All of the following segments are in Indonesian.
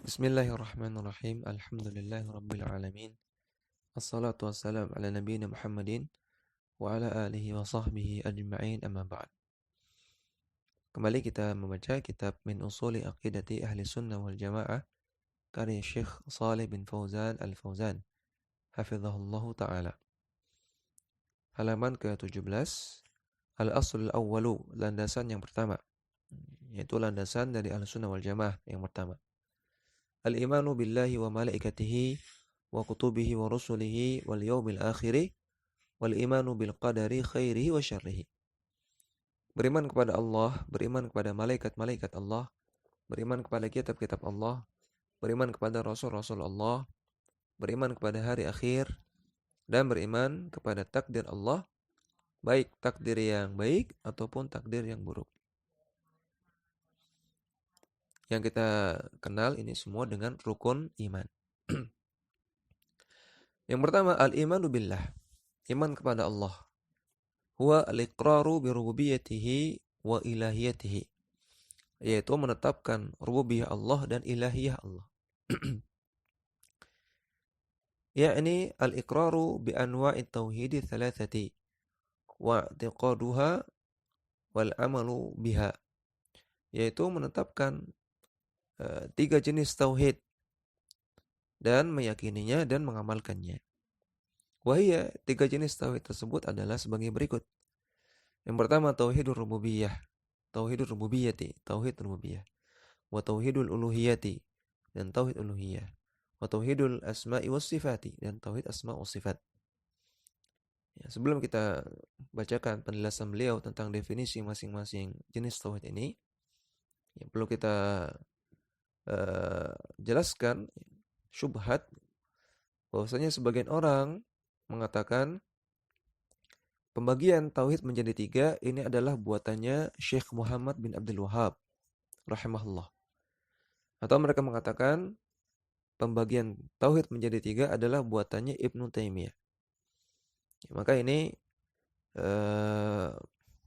Bismillahirrahmanirrahim. Alhamdulillahirabbil alamin. Assalatu wassalam ala nabiyyina Muhammadin wa ala alihi wa sahbihi ajma'in, amma ba'd. Kembali kita membaca kitab Min Usuli Aqidati Ahli Sunnah wal Jamaah karya Syekh Shalih bin Fauzan Al-Fauzan hafizahullahu taala. Halaman ke-17. Al-aslul awwalu, landasan yang pertama, yaitu landasan dari Ahli Sunnah wal Jamaah yang pertama. Al-imanu billahi wa malaikatihi wa kutubihi wa rusulihi wal yawmil akhiri wal imanu bil qadari khairihi wa syarrihi. Beriman kepada Allah, beriman kepada malaikat-malaikat Allah, beriman kepada kitab-kitab Allah, beriman kepada rasul-rasul Allah, beriman kepada hari akhir, dan beriman kepada takdir Allah, baik takdir yang baik ataupun takdir yang buruk. Yang kita kenal ini semua dengan rukun iman. Yang pertama, al-imanu billah, iman kepada Allah. Huwa al-iqraru bi rububiyyatihi wa ilahiyatihi, yaitu menetapkan rububiyah Allah dan ilahiyah Allah. Yakni al-iqraru bi anwa'i tauhid thalathati wa i'tiqaduha wal amalu biha, yaitu menetapkan tiga jenis tauhid dan meyakininya dan mengamalkannya. Wahia, tiga jenis tauhid tersebut adalah sebagai berikut. Yang pertama, tauhidur rububiyah, tauhidur rububiyyati, tauhid rububiyah. Wa tauhidul uluhiyati, dan tauhid uluhiyah. Wa tauhidul asma'i was sifati, dan tauhid asma' was sifat. Ya, sebelum kita bacakan penjelasan beliau tentang definisi masing-masing jenis tauhid ini, ya, perlu kita jelaskan syubhat bahwasanya sebagian orang mengatakan pembagian tauhid menjadi tiga ini adalah buatannya Syekh Muhammad bin Abdul Wahhab rahimahullah. Atau mereka mengatakan pembagian tauhid menjadi tiga adalah buatannya Ibnu Taimiyah. Ya, maka ini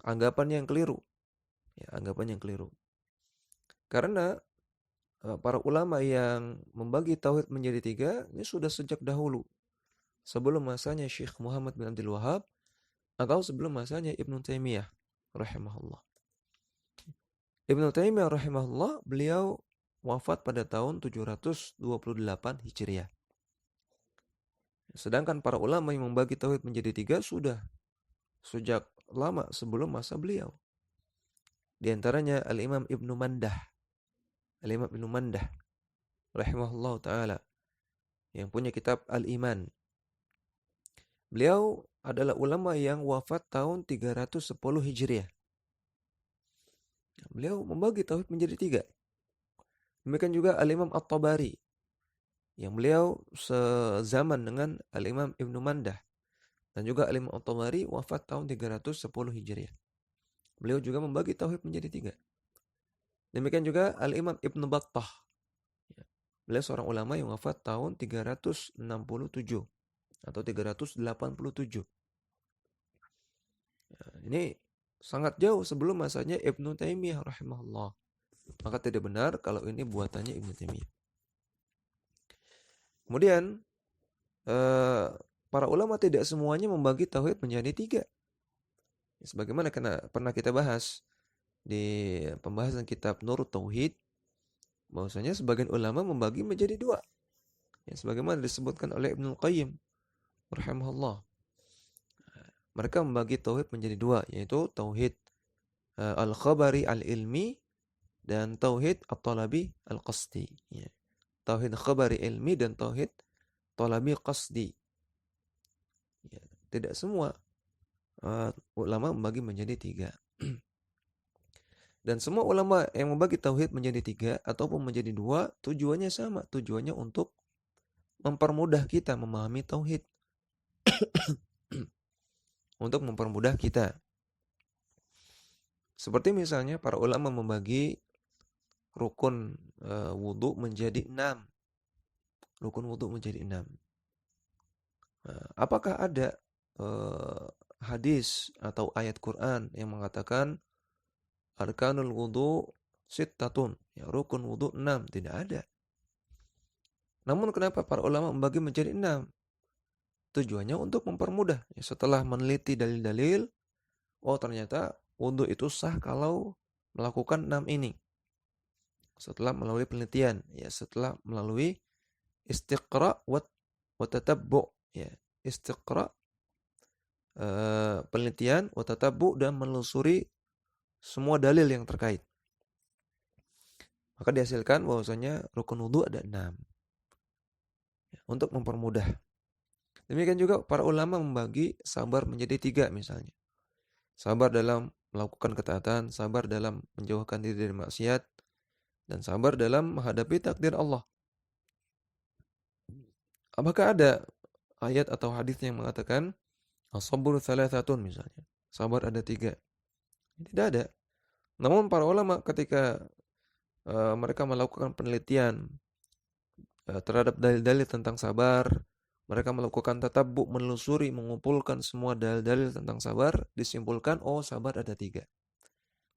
anggapan yang keliru. Ya, anggapan yang keliru. Karena para ulama yang membagi tauhid menjadi tiga ini sudah sejak dahulu, sebelum masanya Syekh Muhammad bin Abdul Wahhab atau sebelum masanya Ibnu Taimiyah rahimahullah. Ibnu Taimiyah rahimahullah, beliau wafat pada tahun 728 Hijriah. Sedangkan para ulama yang membagi tauhid menjadi tiga sudah sejak lama sebelum masa beliau. Di antaranya Al-Imam Ibnu Mandah. Al-Imam Ibnu Mandah rahimahullah ta'ala yang punya kitab Al-Iman. Beliau adalah ulama yang wafat tahun 310 Hijriah. Beliau membagi tauhid menjadi tiga. Demikian juga Al-Imam At-Tabari yang beliau sezaman dengan Al-Imam Ibnu Mandah. Dan juga Al-Imam At-Tabari wafat tahun 310 Hijriah. Beliau juga membagi tauhid menjadi tiga. Demikian juga Al-Imam Ibnu Battah. Beliau seorang ulama yang wafat tahun 367 atau 387. Ini sangat jauh sebelum masanya Ibnu Taimiyah rahimahullah. Maka tidak benar kalau ini buatannya Ibnu Taimiyah. Kemudian para ulama tidak semuanya membagi tauhid menjadi tiga. Sebagaimana pernah kita bahas di pembahasan kitab Nurut Tauhid, bahwasanya sebagian ulama membagi menjadi dua. Ya, sebagaimana disebutkan oleh Ibnu Qayyim rahimahullah. Mereka membagi tauhid menjadi dua, yaitu tauhid al-khabari al-ilmi dan tauhid at-talabi al-qasdi. Ya. Tauhid khabari ilmi dan tauhid talabi qasdi. Ya, tidak semua ulama membagi menjadi tiga. Dan semua ulama yang membagi tauhid menjadi tiga ataupun menjadi dua, tujuannya sama. Tujuannya untuk mempermudah kita memahami tauhid. Untuk mempermudah kita. Seperti misalnya para ulama membagi rukun wudu menjadi 6. Rukun wudu menjadi 6. Apakah ada hadis atau ayat Quran yang mengatakan arkanul wudu sittatun, ya, rukun wudu 6? Tidak ada. Namun kenapa para ulama membagi menjadi 6? Tujuannya untuk mempermudah. Ya, setelah meneliti dalil-dalil, oh ternyata wudhu itu sah kalau melakukan 6 ini. Setelah melalui penelitian, ya setelah melalui istiqra wa tatabbu, ya istiqra, penelitian, wa tatabbu, dan menelusuri semua dalil yang terkait. Maka dihasilkan bahwasanya rukun wudhu ada 6. Ya, untuk mempermudah. Demikian juga para ulama membagi sabar menjadi 3 misalnya. Sabar dalam melakukan ketaatan, sabar dalam menjauhkan diri dari maksiat, dan sabar dalam menghadapi takdir Allah. Apakah ada ayat atau hadis yang mengatakan as-sabru thalathatun misalnya? Sabar ada 3. Tidak ada. Namun para ulama ketika mereka melakukan penelitian terhadap dalil-dalil tentang sabar, mereka melakukan tatabbu, menelusuri, mengumpulkan semua dalil-dalil tentang sabar, disimpulkan, oh sabar ada 3.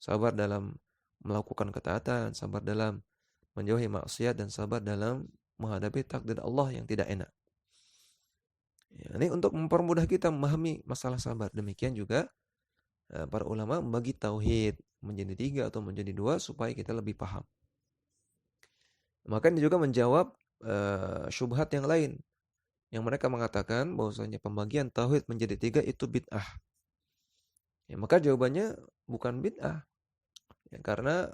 Sabar dalam melakukan ketaatan, sabar dalam menjauhi maksiat, dan sabar dalam menghadapi takdir Allah yang tidak enak. Ya, ini untuk mempermudah kita memahami masalah sabar. Demikian juga para ulama membagi tauhid menjadi 3 atau menjadi 2 supaya kita lebih paham. Maka ini juga menjawab syubhat yang lain yang mereka mengatakan bahwasanya pembagian tauhid menjadi 3 itu bid'ah. Ya, maka jawabannya bukan bid'ah. Ya, karena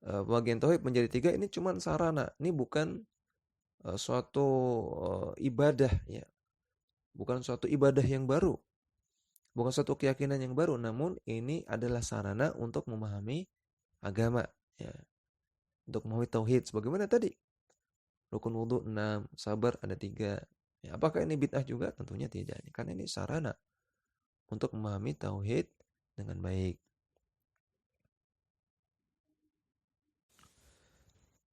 pembagian tauhid menjadi 3 ini cuma sarana. Ini bukan suatu ibadah, ya. Bukan suatu ibadah yang baru. Bukan suatu keyakinan yang baru, namun ini adalah sarana untuk memahami agama, ya. Untuk memahami tauhid sebagaimana tadi. Rukun wudhu 6, sabar ada 3. Ya, apakah ini bid'ah juga? Tentunya tidak. Karena ini sarana untuk memahami tauhid dengan baik.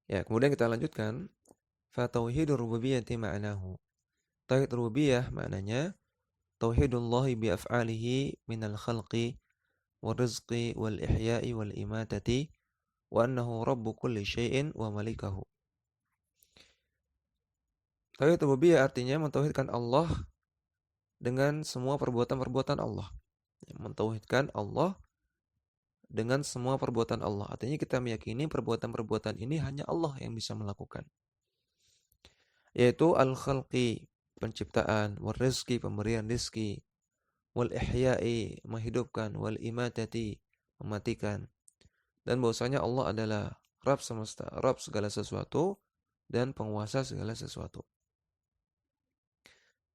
Ya, kemudian kita lanjutkan. Fa tauhidur rububiyyati ma'nahu. Tauhid rububiyah maknanya tauhidullahi bi af'alihi minal khalqi wal rizqi wal ihya'i wal imatati wa annahu rabbu kulli syai'in wa malikahu. Tauhid rububiyah artinya mentauhidkan Allah dengan semua perbuatan-perbuatan Allah. Mentauhidkan Allah dengan semua perbuatan Allah. Artinya kita meyakini perbuatan-perbuatan ini hanya Allah yang bisa melakukan. Yaitu al-khalqi, penciptaan, wal rizqi, pemberian rizki, wal ihya'i, menghidupkan, wal imatati, mematikan. Dan bahwasanya Allah adalah Rabb semesta, Rabb segala sesuatu, dan penguasa segala sesuatu.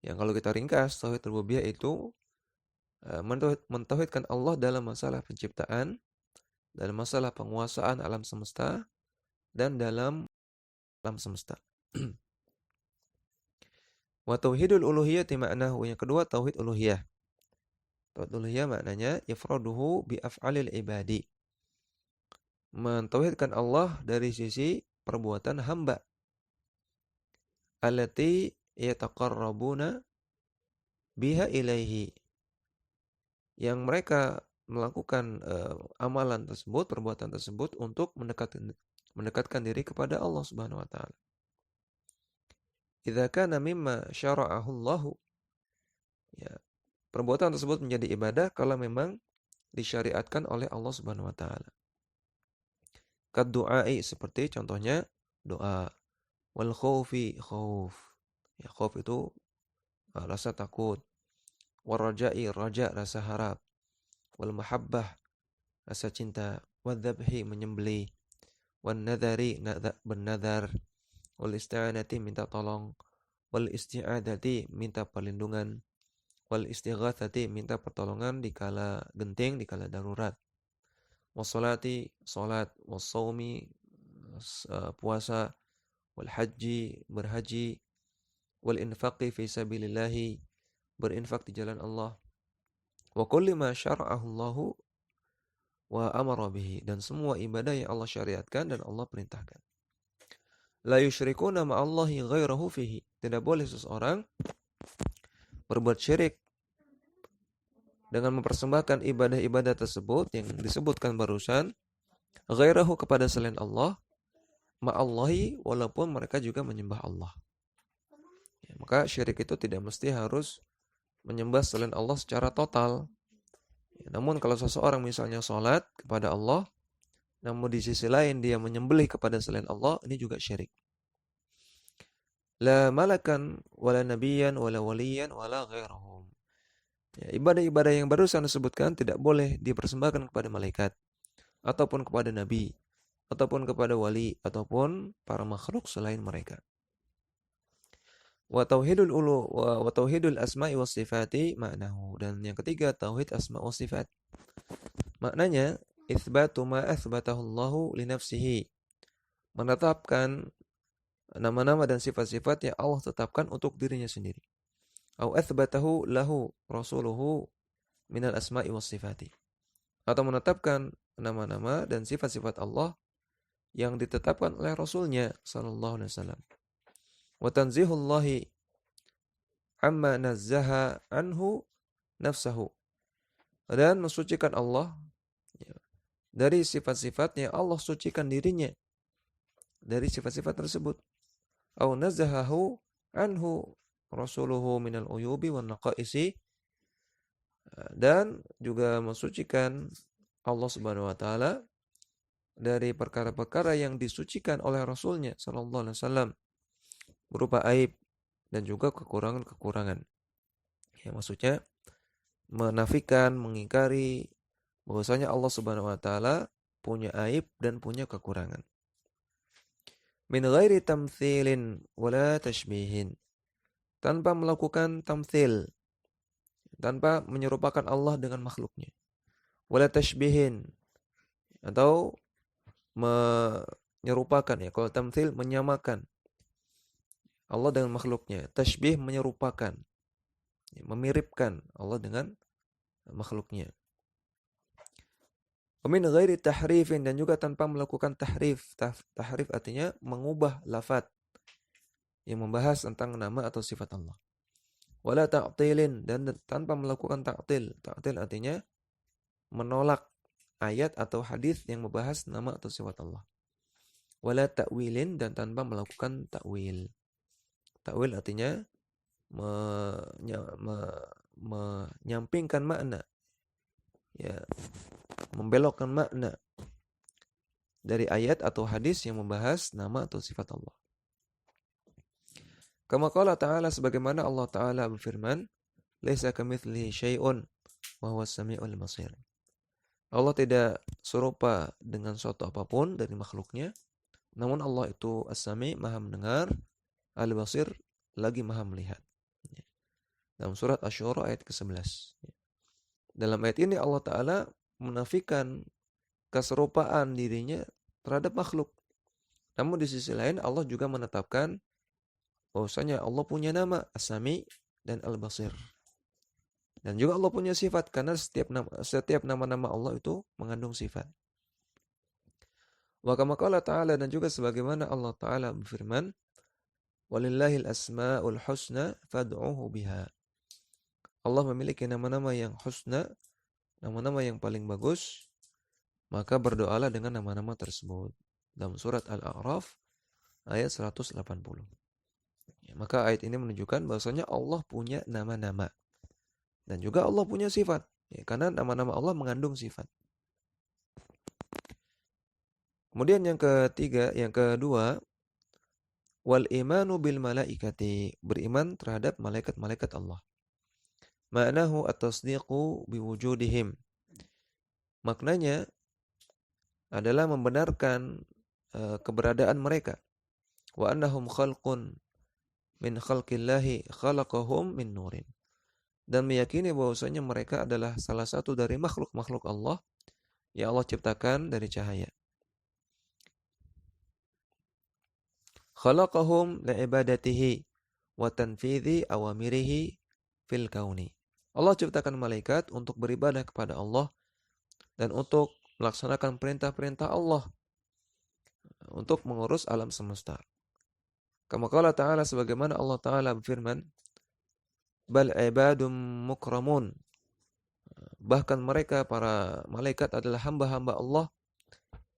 Yang kalau kita ringkas, tauhid rububiyah itu mentauhidkan Allah dalam masalah penciptaan, dalam masalah penguasaan alam semesta, dan dalam alam semesta. Wa tauhidul uluhiyyati ma'nahu, yang kedua tauhid uluhiyah. Tauhid uluhiyah maknanya ifraduhu bi af'alil ibadi. Mentauhidkan Allah dari sisi perbuatan hamba. Allati yataqarrabuna biha ilaihi. Yang mereka melakukan amalan tersebut, perbuatan tersebut untuk mendekatkan diri kepada Allah Subhanahu wa taala. Idza kana mimma syara'ahu Allah, ya, perbuatan tersebut menjadi ibadah kalau memang disyariatkan oleh Allah Subhanahu wa taala. Kad du'ai, seperti contohnya doa. Wal khaufi, khauf. Ya, khauf itu rasa takut. Wal raja'i, raja, rasa harap. Wal mahabbah, rasa cinta. Wal dzabhi, menyembelih. Wal nadhari, bernadar. Wal isti'anati, minta tolong. Wal isti'adati, minta perlindungan. Wal istighatsati, minta pertolongan dikala genting, dikala darurat. Wassalati, salat. Wassawmi, puasa. Wal haji, berhaji. Wal infaqi fi sabilillahi, berinfak di jalan Allah. Wa kulli ma syara'ahu Allahu wa amara bihi, dan semua ibadah yang Allah syariatkan dan Allah perintahkan. La yusyrikuna ma'allahi ghairahu fihi, tidak boleh seseorang berbuat syirik dengan mempersembahkan ibadah-ibadah tersebut yang disebutkan barusan, ghairahu, kepada selain Allah, ma'allahi, walaupun mereka juga menyembah Allah. Ya, maka syirik itu tidak mesti harus menyembah selain Allah secara total. Ya, namun kalau seseorang misalnya sholat kepada Allah, namun di sisi lain dia menyembelih kepada selain Allah, ini juga syirik. La malakan, wala nabiyan, wala waliyan, wala ghairahum. Ya, ibadah-ibadah yang barusan disebutkan tidak boleh dipersembahkan kepada malaikat, ataupun kepada nabi, ataupun kepada wali, ataupun para makhluk selain mereka. Wa tauhidul asma'i was sifati ma'nahu. Dan yang ketiga, tauhid asma' was sifat. Maknanya itsbatu ma atsbatahu Allahu li nafsihi. Menetapkan nama-nama dan sifat-sifat yang Allah tetapkan untuk dirinya sendiri. Au atsbatahu lahu rasuluhu minal asma'i was sifati. Atau menetapkan nama-nama dan sifat-sifat Allah yang ditetapkan oleh Rasulnya sallallahu alaihi wasallam. Wa tanzihullahi amma nazzaha anhu nafsahu. Dan mensucikan Allah dari sifat-sifat yang Allah sucikan dirinya dari sifat-sifat tersebut. Au nazzahahu anhu rasuluhu minal uyubi wan naqaisi. Dan juga mensucikan Allah Subhanahu wa taala dari perkara-perkara yang disucikan oleh Rasulnya sallallahu alaihi wasallam berupa aib dan juga kekurangan-kekurangan. Ya, maksudnya menafikan, mengingkari bahwasanya Allah Subhanahu wa taala punya aib dan punya kekurangan. Min ghairi tamtsilin wala tashbihin. Tanpa melakukan tamtsil, tanpa menyerupakan Allah dengan makhluknya. Wala tashbihin, atau menyerupakan, ya. Kalau tamtsil menyamakan Allah dengan makhluknya. Tashbih menyerupakan, memiripkan Allah dengan makhluknya. Min ghairi tahrifin, dan juga tanpa melakukan tahrif. Tahrif artinya mengubah lafaz yang membahas tentang nama atau sifat Allah. Wala ta'tilin, dan tanpa melakukan ta'til. Ta'til artinya menolak ayat atau hadis yang membahas nama atau sifat Allah. Wala ta'wilin, dan tanpa melakukan ta'wil. Ta'wil artinya menyampingkan makna, ya, membelokkan makna dari ayat atau hadis yang membahas nama atau sifat Allah. Kama qala ta'ala, sebagaimana Allah Ta'ala berfirman, laisa kamitslihi syai'un wa huwas samiul basir. Allah tidak serupa dengan suatu apapun dari makhluknya, namun Allah itu As-Sami, Maha mendengar, Al-Basir, lagi Maha melihat. Dalam surat Asy-Syura ayat ke-11. Dalam ayat ini Allah Ta'ala menafikan keserupaan dirinya terhadap makhluk. Namun di sisi lain Allah juga menetapkan bahwasanya Allah punya nama As-Sami dan Al-Basir. Dan juga Allah punya sifat, karena setiap nama-nama Allah itu mengandung sifat. Wa kama qala ta'ala, dan juga sebagaimana Allah Ta'ala berfirman, walillahil asma'ul husna fad'uhu biha. Allah memiliki nama-nama yang husna, nama-nama yang paling bagus, maka berdoalah dengan nama-nama tersebut. Dalam surat Al-A'raf ayat 180. Ya, maka ayat ini menunjukkan bahwasanya Allah punya nama-nama dan juga Allah punya sifat. Ya, karena nama-nama Allah mengandung sifat. Kemudian yang kedua, wal imanu bil malaikati, beriman terhadap malaikat-malaikat Allah. Ma'nahu at-tasdiqu biwujudihim. Maknanya adalah membenarkan keberadaan mereka. Wa annahum khalqun min khalqillahi khalaqahum min nurin. Dan meyakini bahwasanya mereka adalah salah satu dari makhluk-makhluk Allah yang Allah ciptakan dari cahaya. Khalaqahum li'ibadatihi wa tanfidhi awamirihi fil kauni. Allah ciptakan malaikat untuk beribadah kepada Allah dan untuk melaksanakan perintah-perintah Allah, untuk mengurus alam semesta. Kama qala ta'ala, sebagaimana Allah Ta'ala berfirman, bal ibadum mukramun. Bahkan mereka, para malaikat, adalah hamba-hamba Allah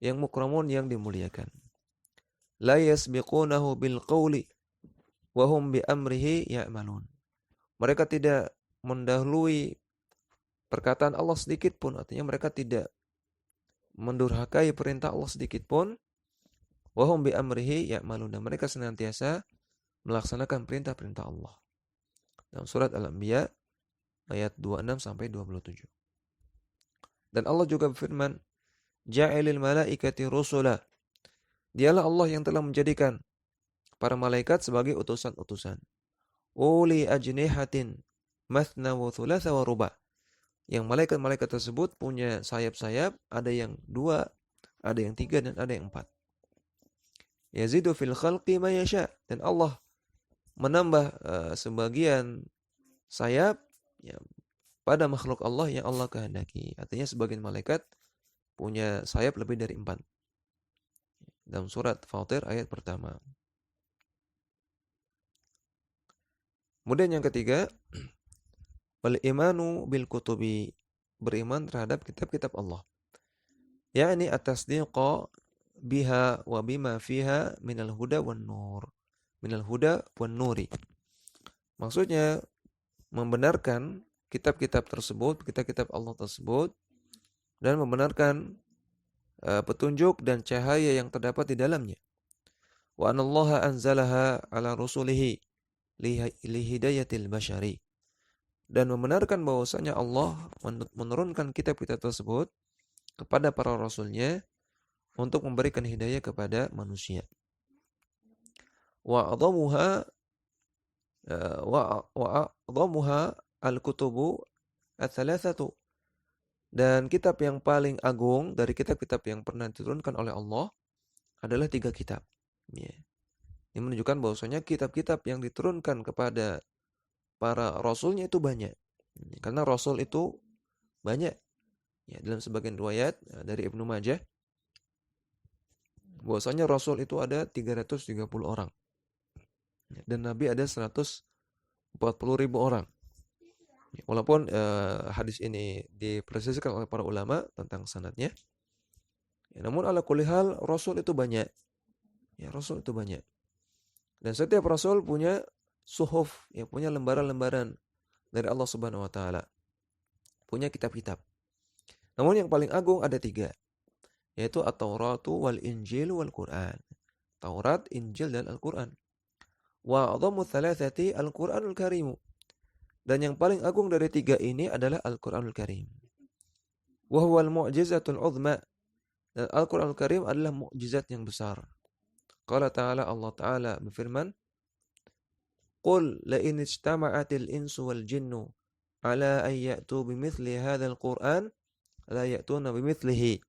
yang mukramun, yang dimuliakan. la yasbiqunahu bil qawli wa hum bi amrihi ya'malun. Mereka tidak mendahului perkataan Allah sedikit pun, artinya mereka tidak mendurhakai perintah Allah sedikit pun. Wa hum bi amrihi ya'malun, dan mereka senantiasa melaksanakan perintah-perintah Allah. Dalam surat Al-Anbiya ayat 26 sampai 27. Dan Allah juga berfirman, Ja'ilil malaikati rusula. Dialah Allah yang telah menjadikan para malaikat sebagai utusan-utusan. Uli ajnihatin mathna wa thulatha wa ruba. Yang malaikat-malaikat tersebut punya sayap-sayap, ada yang 2, ada yang 3, dan ada yang 4. Yazidu fil khalqi ma yasha. Dan Allah menambah sebagian sayap ya, pada makhluk Allah yang Allah kehendaki. Artinya sebagian malaikat punya sayap lebih dari 4. Dalam surat Fatir ayat pertama. Kemudian yang ketiga, wal imanu bil kutubi, beriman terhadap kitab-kitab Allah. Yakni at-tasdiqa biha wa bima fiha minal huda wan nur. Minal huda wan nuri. Maksudnya membenarkan kitab-kitab tersebut, kitab-kitab Allah tersebut, dan membenarkan petunjuk dan cahaya yang terdapat di dalamnya. Wa anallaha anzalaha ala rusulihi li hidayatil basyari. Dan membenarkan bahwasanya Allah menurunkan kitab-kitab tersebut kepada para rasulnya untuk memberikan hidayah kepada manusia. Wa a'dhamuha al-kutubu ats-tsalatsatu. Dan kitab yang paling agung dari kitab-kitab yang pernah diturunkan oleh Allah adalah 3 kitab. Ya. Ini menunjukkan bahwasanya kitab-kitab yang diturunkan kepada para rasulnya itu banyak. Karena rasul itu banyak. Ya, dalam sebagian riwayat dari Ibnu Majah, bahwasanya rasul itu ada 330 orang. Dan nabi ada 140.000 orang. Walaupun hadis ini dipresisikan oleh para ulama tentang sanadnya, ya, namun ala kulli hal rasul itu banyak. Ya, rasul itu banyak. Dan setiap rasul punya suhuf, ya, punya lembaran-lembaran dari Allah Subhanahu wa taala. Punya kitab-kitab. Namun yang paling agung ada 3, yaitu At-Tauratu wal Injil wal Quran. Taurat, Injil, dan Al-Quran. Wa a'dhamu thalathati Al-Quranul Karimu. Dan yang paling agung dari 3 ini adalah Al-Quranul Karim. Wa huwal mu'jizatul 'uzma. Dan Al-Quranul Karim adalah mukjizat yang besar. Qala ta'ala, Allah Ta'ala berfirman, Qul la in ijtama'atil insu wal jinnu ala an ya'tu bimithli hadzal Qur'an la ya'tuna bimithlihi.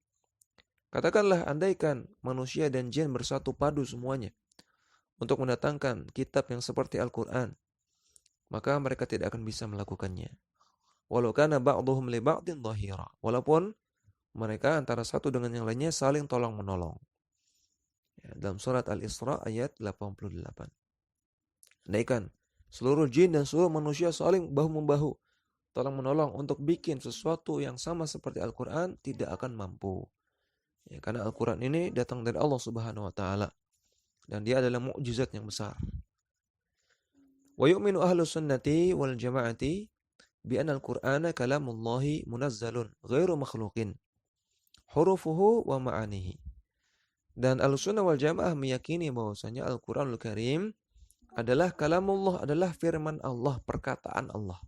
Katakanlah, andaikan manusia dan jin bersatu padu semuanya untuk mendatangkan kitab yang seperti Al-Quran, maka mereka tidak akan bisa melakukannya. Walau kana ba'duhum li ba'din dhahira. Walaupun mereka antara satu dengan yang lainnya saling tolong-menolong. Ya, dalam surat Al-Isra ayat 88. Andaikan seluruh jin dan seluruh manusia saling bahu-membahu, tolong-menolong untuk bikin sesuatu yang sama seperti Al-Quran, tidak akan mampu. Ya, karena Al-Quran ini datang dari Allah Subhanahu wa taala dan dia adalah mukjizat yang besar. Wa yu'minu ahlus sunnati wal jama'ati bi anna al-Qur'ana kalamullahi munazzalun ghairu makhluqin hurufuhu wa ma'anihi. Dan Ahlussunnah wal Jamaah meyakini bahwasanya Al-Qur'anul Karim adalah kalamullah, adalah firman Allah, perkataan Allah.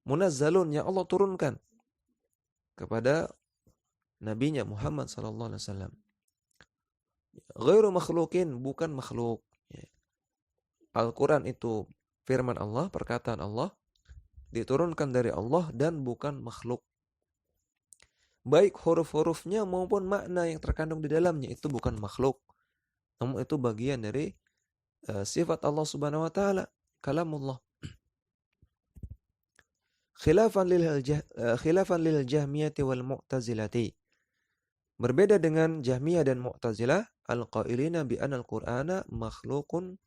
Munazzalun, yang Allah turunkan kepada nabinya Muhammad sallallahu alaihi wasallam. Ghairu makhluqin, bukan makhluk. Al-Quran itu firman Allah, perkataan Allah, diturunkan dari Allah dan bukan makhluk. Baik huruf-hurufnya maupun makna yang terkandung di dalamnya itu bukan makhluk. Namun itu bagian dari sifat Allah Subhanahu wa taala, kalamullah. Khilafan lil Jahmiyati wal Mu'tazilati. Berbeda dengan Jahmiyah dan Mu'tazilah, al-qailina bi anna al-Qur'ana makhluqun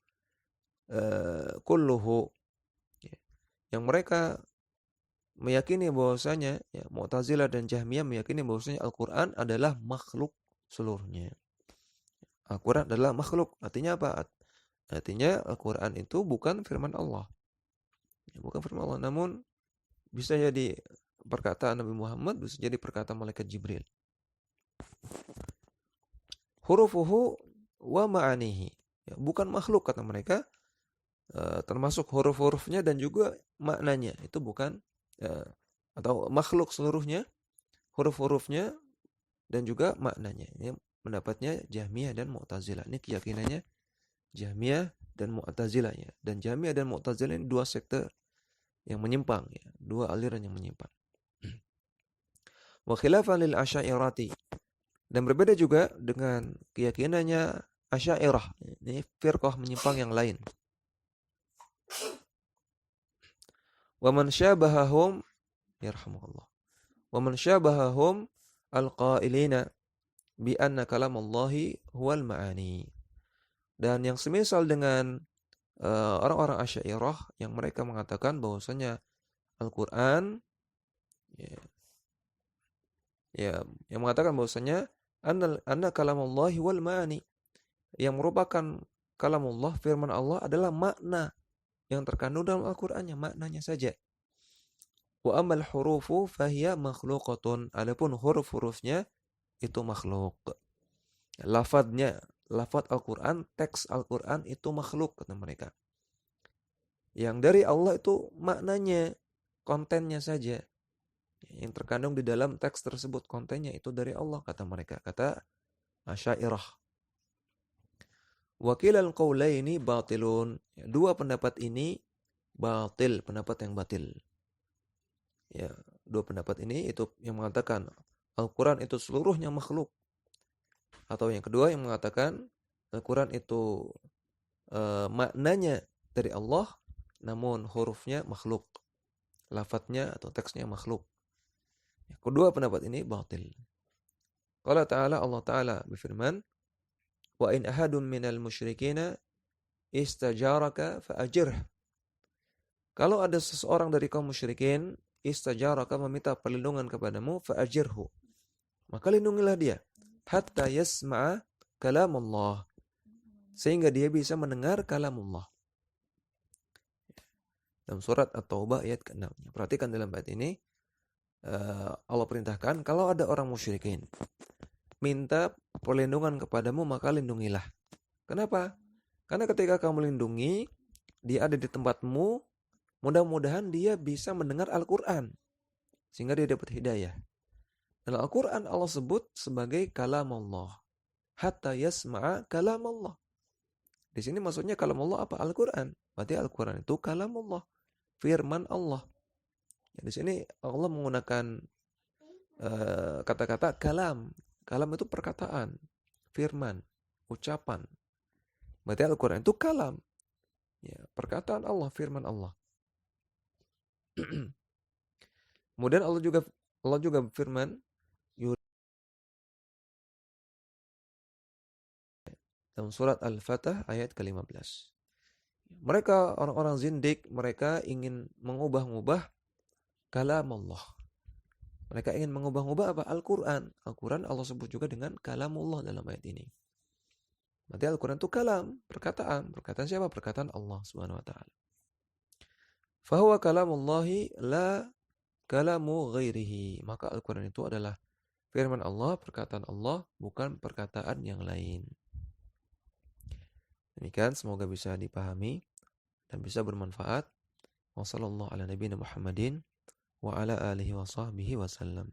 kulluhu. Yang mereka meyakini bahwasanya, ya, Mu'tazilah dan Jahmiyah meyakini bahwasanya Al-Qur'an adalah makhluk seluruhnya. Al-Quran adalah makhluk. Artinya apa? Artinya Al-Quran itu bukan firman Allah. Bukan firman Allah, namun bisa jadi perkataan Nabi Muhammad, bisa jadi perkataan malaikat Jibril. Hurufuhu wa ma'anihi. Ya, bukan makhluk kata mereka, termasuk huruf-hurufnya dan juga maknanya. Itu bukan atau makhluk seluruhnya, huruf-hurufnya dan juga maknanya. Ini pendapatnya Jahmiyah dan Mu'tazilah. Ini keyakinannya Jahmiyah dan Mu'tazilah ya. Dan Jahmiyah dan Mu'tazilah ini dua sekte yang menyimpang ya, dua aliran yang menyimpang. Wa khilafan lil Asy'ariyati. Dan berbeda juga dengan keyakinannya Asy'ariyah. Ini firqah menyimpang yang lain. Wa man syabahahum yarhamukallah. Wa man syabahahum al-qailina bi anna kalamallahi huwal ma'ani. Dan yang semisal dengan orang-orang Asy'ariyah yang mereka mengatakan bahwasanya Al-Qur'an yang mengatakan bahwasanya anna kalamallahi wal ma'ani, yang merupakan kalamullah, firman Allah adalah makna yang terkandung dalam Al-Qur'annya, maknanya saja. Wa amal hurufu fahiya makhluqatun. Adapun huruf-hurufnya itu makhluk. Lafadznya, lafadz Al-Qur'an, teks Al-Qur'an itu makhluk kata mereka. Yang dari Allah itu maknanya, kontennya saja. Yang terkandung di dalam teks tersebut, kontennya itu dari Allah kata mereka, kata Asy'ariyah. Wakilal qaulaini batilun. Dua pendapat ini batil, pendapat yang batil. Ya, dua pendapat ini itu yang mengatakan Al-Qur'an itu seluruhnya makhluk. Atau yang kedua yang mengatakan Al-Qur'an itu maknanya dari Allah namun hurufnya makhluk. Lafadznya atau teksnya makhluk. Kedua pendapat ini batil. Qala ta'ala, Allah Ta'ala berfirman, wa in ahadun minal musyrikina istajaraka fa'ajirh. Kalau ada seseorang dari kaum musyrikin istajaraka, meminta perlindungan kepadamu, fa'ajirhu, maka lindungilah dia hatta yasma'a kalamullah, sehingga dia bisa mendengar kalamullah. Dalam surat At-Taubah ayat ke-6. Perhatikan dalam ayat ini Allah perintahkan kalau ada orang musyrikin minta perlindungan kepadamu, maka lindungilah. Kenapa? Karena ketika kamu lindungi, dia ada di tempatmu, mudah-mudahan dia bisa mendengar Al-Quran sehingga dia dapat hidayah. Dan Al-Quran Allah sebut sebagai kalam Allah. Hatta yasma'a kalam Allah. Di sini maksudnya kalam Allah apa? Al-Quran. Berarti Al-Quran itu kalam Allah, firman Allah. Ya, di sini Allah menggunakan kata-kata kalam. Kalam itu perkataan, firman, ucapan. Berarti Al-Quran itu kalam. Ya, perkataan Allah, firman Allah. Kemudian Allah juga berfirman dalam surat Al-Fatah ayat ke-15. Mereka orang-orang zindik, mereka ingin mengubah-ubah kalam Allah. Mereka ingin mengubah-ubah apa? Al-Quran. Al-Quran Allah sebut juga dengan kalamullah dalam ayat ini. Berarti Al-Quran itu kalam, perkataan. Perkataan siapa? Perkataan Allah Subhanahu wa taala. Fahuwa kalamullahi la kalamu ghairihi. Maka Al-Quran itu adalah firman Allah, perkataan Allah, bukan perkataan yang lain. Demikian, semoga bisa dipahami dan bisa bermanfaat. Wassallallahu ala nabiyina Muhammadin wa ala alihi wa sahbihi wasallam.